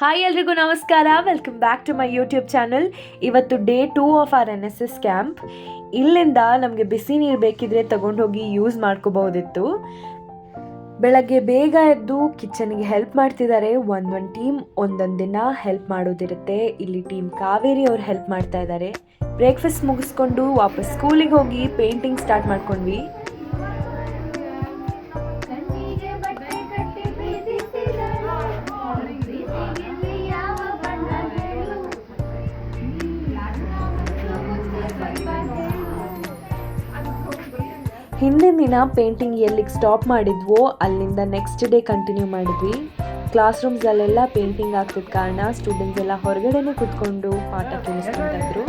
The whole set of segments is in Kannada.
ಹಾಯ್ ಎಲ್ರಿಗೂ ನಮಸ್ಕಾರ, welcome back to my YouTube channel. ಇವತ್ತು day 2 of our NSS camp. ಇಲ್ಲಿಂದ ನಮಗೆ ಬಿಸಿ ನೀರು ಬೇಕಿದ್ರೆ ತಗೊಂಡೋಗಿ ಯೂಸ್ ಮಾಡ್ಕೋಬಹುದಿತ್ತು. ಬೆಳಗ್ಗೆ ಬೇಗ ಎದ್ದು ಕಿಚನ್ಗೆ ಹೆಲ್ಪ್ ಮಾಡ್ತಿದ್ದಾರೆ. ಒಂದೊಂದು ಟೀಮ್ ಒಂದೊಂದು ದಿನ ಹೆಲ್ಪ್ ಮಾಡೋದಿರುತ್ತೆ. ಇಲ್ಲಿ ಟೀಮ್ ಕಾವೇರಿ ಅವ್ರು ಹೆಲ್ಪ್ ಮಾಡ್ತಾ ಇದ್ದಾರೆ. ಬ್ರೇಕ್ಫಾಸ್ಟ್ ಮುಗಿಸ್ಕೊಂಡು ವಾಪಸ್ ಸ್ಕೂಲಿಗೆ ಹೋಗಿ ಪೇಂಟಿಂಗ್ ಸ್ಟಾರ್ಟ್ ಮಾಡ್ಕೊಂಡ್ವಿ. ಹಿಂದಿನ ದಿನ ಪೇಂಟಿಂಗ್ ಎಲ್ಲಿಗೆ ಸ್ಟಾಪ್ ಮಾಡಿದ್ವೋ ಅಲ್ಲಿಂದ ನೆಕ್ಸ್ಟ್ ಡೇ ಕಂಟಿನ್ಯೂ ಮಾಡಿದ್ವಿ. ಕ್ಲಾಸ್ ರೂಮ್ಸಲ್ಲೆಲ್ಲ ಪೇಂಟಿಂಗ್ ಆಗ್ತಿದ್ದ ಕಾರಣ ಸ್ಟೂಡೆಂಟ್ಸ್ ಎಲ್ಲ ಹೊರಗಡೆನೇ ಕೂತ್ಕೊಂಡು ಪಾಠ ಕೇಳಿಸ್ಕೊಳ್ತಿದ್ರು.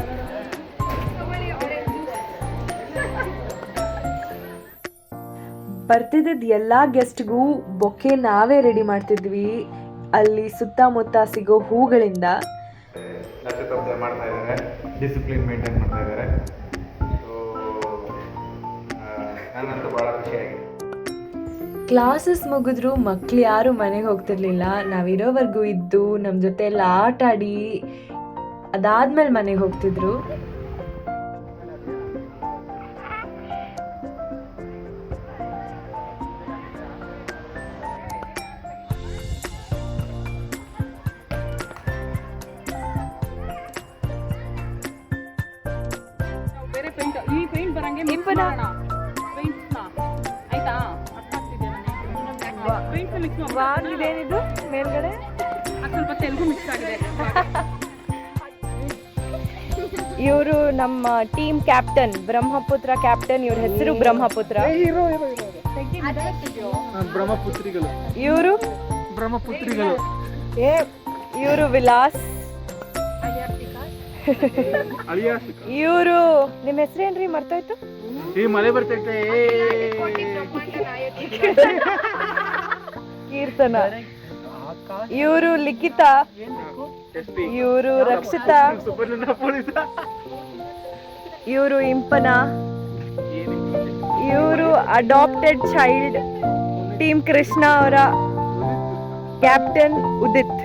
ಬರ್ತಿದ್ದ ಎಲ್ಲ ಗೆಸ್ಟ್ಗೂ ಬೊಕ್ಕೆ ನಾವೇ ರೆಡಿ ಮಾಡ್ತಿದ್ವಿ. ಅಲ್ಲಿ ಸುತ್ತಮುತ್ತ ಸಿಗೋ ಹೂಗಳಿಂದ ಮಾಡ್ತಾ ಇದ್ದಾರೆ, ಡಿಸಿಪ್ಲಿನ್ ಮೇಂಟೈನ್ ಮಾಡ್ತಾ ಇದ್ದಾರೆ. ನಾನಂತೂ ಭಾಳ ಖುಷಿಯಾಗಿದೆ. ಕ್ಲಾಸಸ್ ಮುಗಿದ್ರು ಮಕ್ಳು ಯಾರು ಮನೆಗೆ ಹೋಗ್ತಿರ್ಲಿಲ್ಲ. ನಾವಿರೋವರೆಗೂ ಇದ್ದು ನಮ್ಮ ಜೊತೆ ಎಲ್ಲ ಆಟ ಆಡಿ ಅದಾದ್ಮೇಲೆ ಮನೆಗೆ ಹೋಗ್ತಿದ್ರು. ಈ ಪೇಂಟ್ ಬರಂಗೆ ಮಿಕ್ಸ್ ಮಾಡೋಣ. ಪೇಂಟ್ಸ್ನ ಆಯ್ತಾ? ಅರ್ಥ ಆಗ್ತಿದೆ ನನಗೆ. ಪೇಂಟ್ಸ್ ಮಿಕ್ಸ್ ಮಾಡೋಣ. ಇದೇನಿದು ಮೇಲ್ಗಡೆ ಸ್ವಲ್ಪ ತೆಲುಗು ಮಿಕ್ಸ್ ಆಗಿದೆ. ಇವರು ನಮ್ಮ ಟೀಮ್ ಕ್ಯಾಪ್ಟನ್, ಬ್ರಹ್ಮಪುತ್ರ ಕ್ಯಾಪ್ಟನ್. ಇವ್ರ ಹೆಸರು ಬ್ರಹ್ಮಪುತ್ರ. ಬ್ರಹ್ಮಪುತ್ರಿಗಳು. ಇವರು ಬ್ರಹ್ಮಪುತ್ರಿಗಳು. ಇವರು ವಿಲಾಸ್. ಇವರು ನಿಮ್ಮ ಹೆಸರೇನ್ರಿ? ಮರ್ತೋಯ್ತು. ಈ ಮಳೆ ಬರ್ತೈತೆ. ಕೀರ್ತನ. ಇವರು ಲಿಖಿತಾ. ಇವರು ರಕ್ಷಿತಾ. ಇವರು ಇಂಪನ. ಇವರು ಅಡಾಪ್ಟೆಡ್ ಚೈಲ್ಡ್, ಟೀಮ್ ಕೃಷ್ಣ ಅವರ ಕ್ಯಾಪ್ಟನ್ ಉದಿತ್.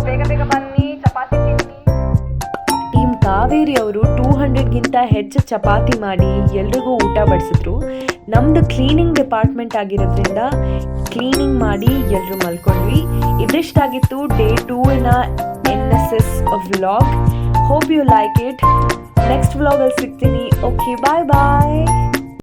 ಬೇಗ ಬೇಗ ಬನ್ನಿ, ಚಪಾತಿ ತಿನ್ನಿ. ಟೀಮ್ ಕಾವೇರಿ ಅವರು 200ಗಿಂತ ಹೆಚ್ಚು ಚಪಾತಿ ಮಾಡಿ ಎಲ್ರಿಗೂ ಊಟ ಬಡಿಸಿದ್ರು. ನಮ್ಮದು ಕ್ಲೀನಿಂಗ್ ಡಿಪಾರ್ಟ್ಮೆಂಟ್ ಆಗಿರೋದ್ರಿಂದ ಕ್ಲೀನಿಂಗ್ ಮಾಡಿ ಎಲ್ಲರೂ ಮಲ್ಕೊಂಡ್ವಿ. ಇದಿಷ್ಟಾಗಿತ್ತು day 2 NSS vlog. Hope you like it. Next ವ್ಲಾಗಲ್ಲಿ ಸಿಗ್ತೀನಿ. ಓಕೆ, ಬಾಯ್ ಬಾಯ್.